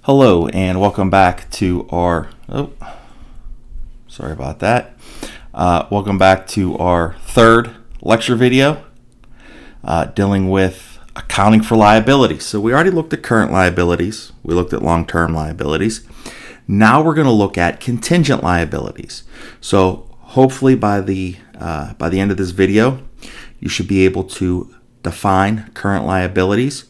Hello and welcome back to our sorry about that. Welcome back to our third lecture video dealing with accounting for liabilities. So we already looked at current liabilities, we looked at long-term liabilities. Now we're going to look at contingent liabilities. So hopefully by the end of this video you should be able to define current liabilities.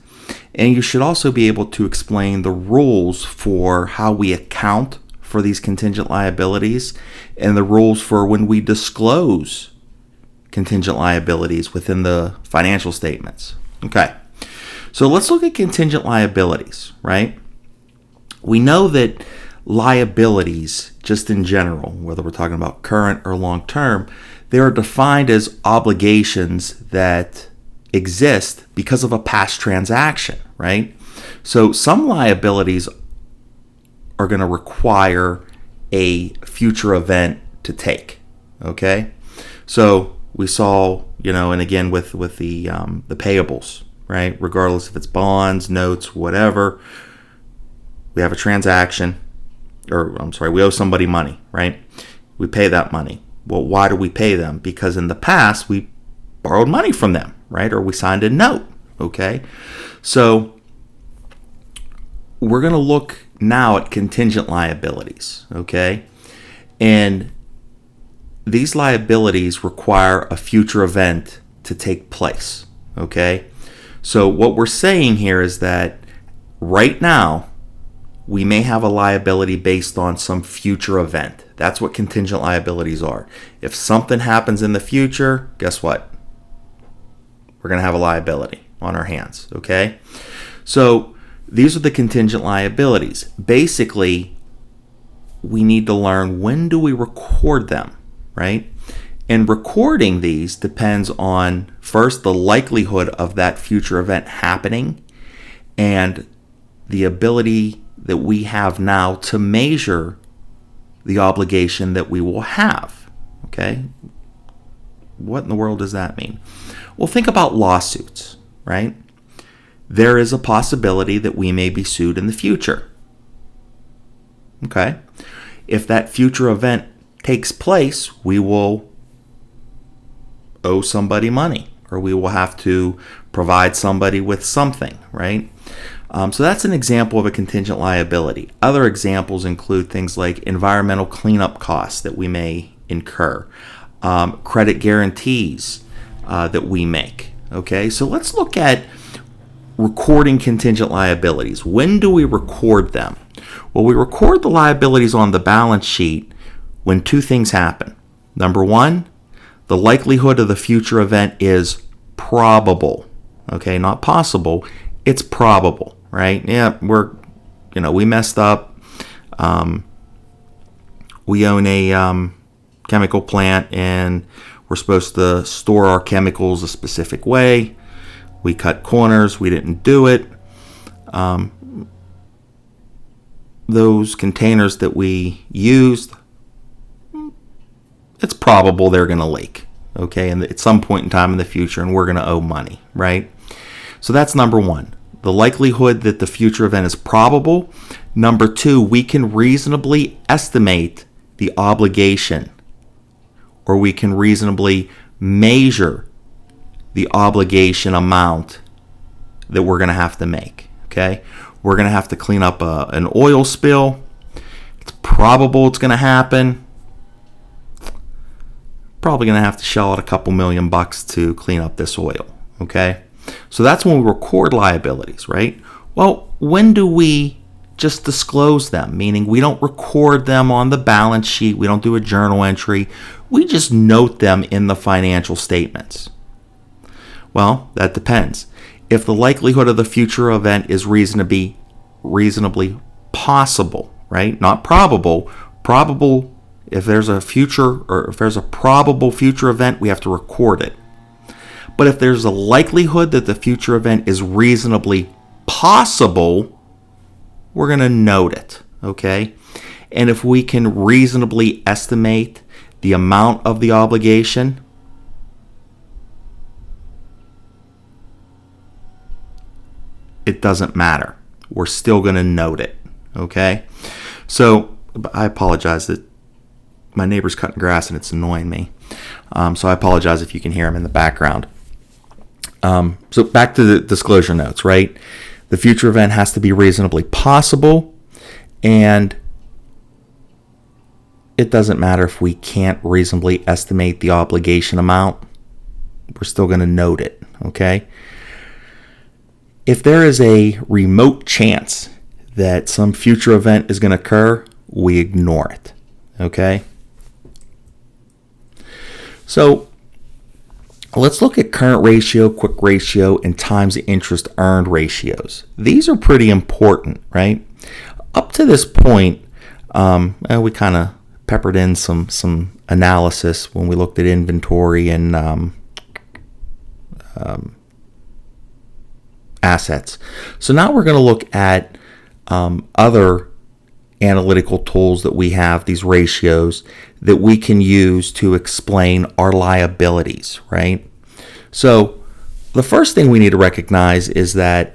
And you should also be able to explain the rules for how we account for these contingent liabilities and the rules for when we disclose contingent liabilities within the financial statements. Okay, so let's look at contingent liabilities, right? We know that liabilities, just in general, whether we're talking about current or long-term, they are defined as obligations that exist because of a past transaction, right? So some liabilities are going to require a future event to take, okay? So we saw, and again with the payables, right? Regardless if it's bonds, notes, whatever, we have a transaction, we owe somebody money, right? We pay that money. Well, why do we pay them? Because in the past we borrowed money from them, right? Or we signed a note, okay? So we're going to look now at contingent liabilities, okay? And these liabilities require a future event to take place, okay? So what we're saying here is that right now we may have a liability based on some future event. That's what contingent liabilities are. If something happens in the future, guess what? We're going to have a liability on our hands, okay? So these are the contingent liabilities. Basically, we need to learn when do we record them, right? And recording these depends on, first, the likelihood of that future event happening and the ability that we have now to measure the obligation that we will have, okay? What in the world does that mean? Well, think about lawsuits, right? There is a possibility that we may be sued in the future. Okay? If that future event takes place, we will owe somebody money, or we will have to provide somebody with something, right? So that's an example of a contingent liability. Other examples include things like environmental cleanup costs that we may incur, credit guarantees that we make. Okay, so let's look at recording contingent liabilities. When do we record them? Well, we record the liabilities on the balance sheet when two things happen. Number one, the likelihood of the future event is probable. Okay, not possible, it's probable, right? Yeah, we messed up. We own a chemical plant and we're supposed to store our chemicals a specific way. We cut corners. We didn't do it. Those containers that we used, it's probable they're going to leak, okay? And at some point in time in the future, and we're going to owe money, right? So that's number one. The likelihood that the future event is probable. Number two, we can reasonably estimate the obligation, or we can reasonably measure the obligation amount that we're going to have to make, okay? We're going to have to clean up an oil spill. It's probable it's going to happen. Probably going to have to shell out a couple $1,000,000 to clean up this oil, okay? So that's when we record liabilities, right? Well, when do we just disclose them? Meaning we don't record them on the balance sheet. We don't do a journal entry. We just note them in the financial statements. Well, that depends. If the likelihood of the future event is reasonably possible, right? Not probable. Probable, if there's a future or if there's a probable future event, we have to record it. But if there's a likelihood that the future event is reasonably possible, we're going to note it, okay? And if we can reasonably estimate the amount of the obligation, it doesn't matter. We're still going to note it, Okay? So I apologize that my neighbor's cutting grass and it's annoying me. So I apologize if you can hear him in the background. So back to the disclosure notes, right? The future event has to be reasonably possible, and it doesn't matter if we can't reasonably estimate the obligation amount. We're still going to note it, okay? If there is a remote chance that some future event is going to occur, we ignore it, okay? So let's look at current ratio, quick ratio, and times the interest earned ratios. These are pretty important, right? Up to this point, we kind of peppered in some analysis when we looked at inventory and assets. So now we're going to look at other analytical tools that we have, these ratios that we can use to explain our liabilities, right? So the first thing we need to recognize is that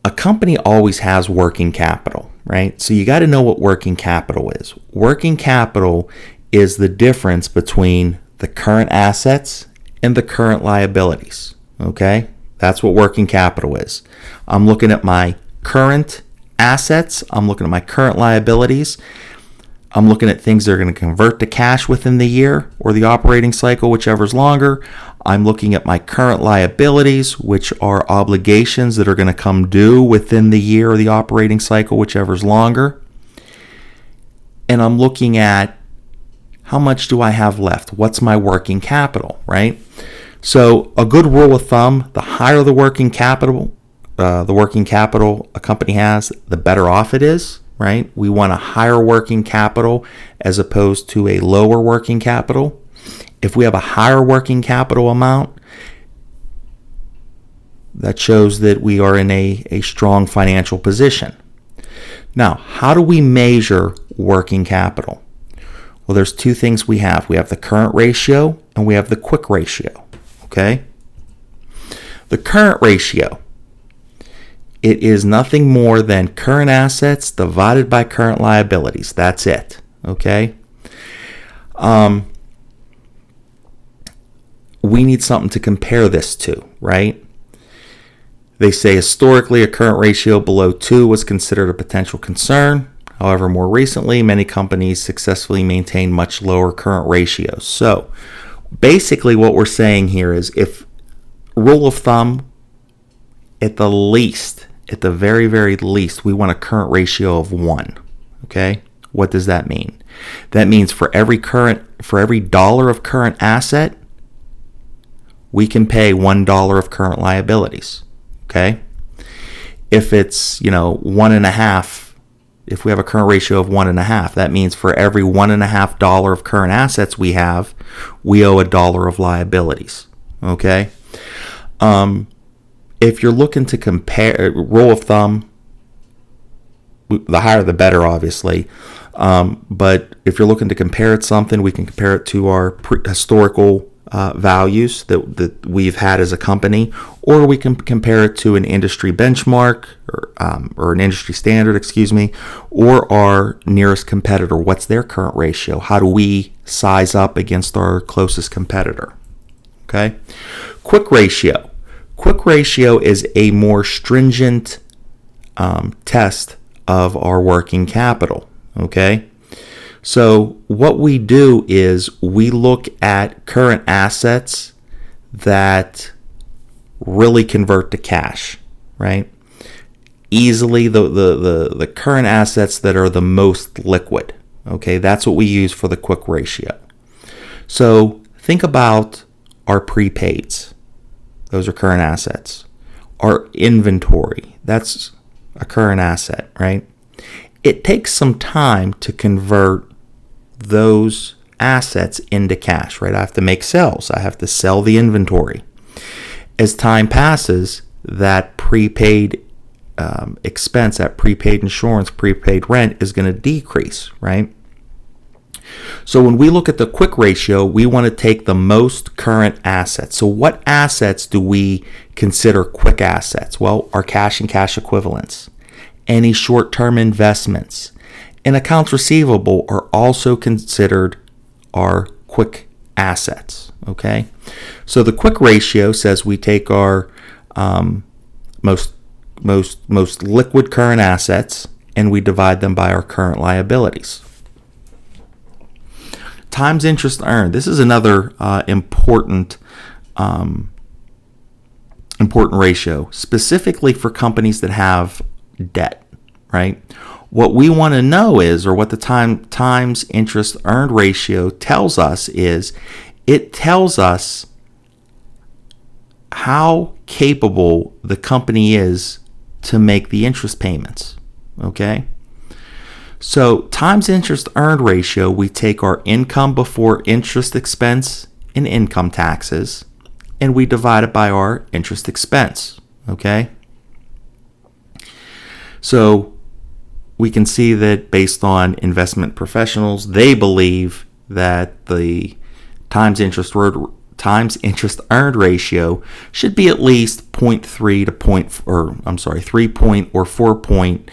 a company always has working capital, right? So you got to know what working capital is. Working capital is the difference between the current assets and the current liabilities, okay? That's what working capital is. I'm looking at my current assets. I'm looking at my current liabilities. I'm looking at things that are going to convert to cash within the year or the operating cycle, whichever's longer. I'm looking at my current liabilities, which are obligations that are going to come due within the year or the operating cycle, whichever's longer. And I'm looking at how much do I have left? What's my working capital, right? So a good rule of thumb, the higher the working capital a company has, the better off it is, right? We want a higher working capital as opposed to a lower working capital. If we have a higher working capital amount, that shows that we are in a strong financial position. Now, how do we measure working capital? Well, there's two things we have. We have the current ratio and we have the quick ratio, okay? The current ratio, it is nothing more than current assets divided by current liabilities. That's it, okay? We need something to compare this to, right? They say historically a current ratio below 2 was considered a potential concern. However, more recently, many companies successfully maintain much lower current ratios. So basically what we're saying here is, if rule of thumb, at the very, very least, we want a current ratio of 1. Okay? What does that mean? That means for every dollar of current asset, we can pay $1 of current liabilities. Okay? If it's, 1.5, if we have a current ratio of 1.5, that means for every $1.50 of current assets we have, we owe $1 of liabilities. Okay? If you're looking to compare, rule of thumb, the higher the better, obviously. But if you're looking to compare it to something, we can compare it to our historical values that we've had as a company, or we can compare it to an industry benchmark or an industry standard, or our nearest competitor. What's their current ratio? How do we size up against our closest competitor? Okay. Quick ratio. Quick ratio is a more stringent test of our working capital. Okay. So what we do is we look at current assets that really convert to cash, right? Easily the current assets that are the most liquid. Okay, that's what we use for the quick ratio. So think about our prepaids. Those are current assets. Our inventory, that's a current asset, right? It takes some time to convert those assets into cash, right? I have to make sales. I have to sell the inventory. As time passes, that prepaid expense, that prepaid insurance, prepaid rent is going to decrease, right? So when we look at the quick ratio, we want to take the most current assets. So what assets do we consider quick assets? Well, our cash and cash equivalents. any short-term investments. And accounts receivable are also considered our quick assets. Okay, so the quick ratio says we take our most liquid current assets and we divide them by our current liabilities. Times interest earned. This is another important ratio, specifically for companies that have debt, right? What we want to know is, or what the times interest earned ratio tells us is, it tells us how capable the company is to make the interest payments, okay? So times interest earned ratio, we take our income before interest expense and income taxes, and we divide it by our interest expense, okay? So we can see that based on investment professionals, they believe that the times interest earned ratio should be at least 0.3 to 3 point or 4 point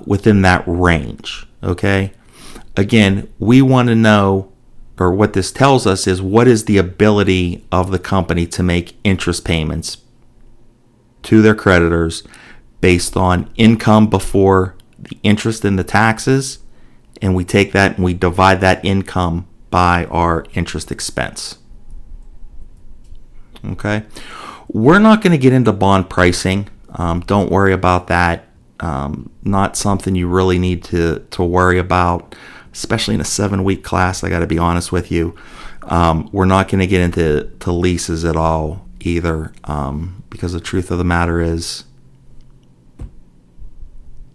within that range. Okay. Again, we want to know, or what this tells us is, what is the ability of the company to make interest payments to their creditors based on income before the interest and the taxes, and we take that and we divide that income by our interest expense. Okay, we're not going to get into bond pricing. Don't worry about that. Not something you really need to worry about, especially in a 7-week class. I got to be honest with you. We're not going to get into leases at all either, because the truth of the matter is,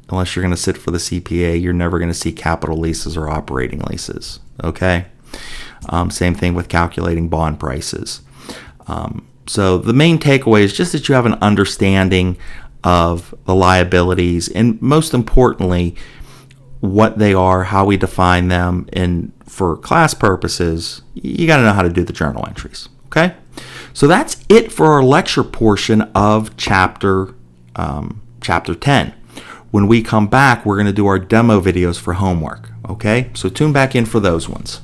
unless you're going to sit for the CPA, you're never going to see capital leases or operating leases. Okay. Same thing with calculating bond prices. So the main takeaway is just that you have an understanding of the liabilities, and most importantly, what they are, how we define them, and for class purposes, you got to know how to do the journal entries. Okay. So that's it for our lecture portion of chapter 10. When we come back, we're going to do our demo videos for homework. Okay. So tune back in for those ones.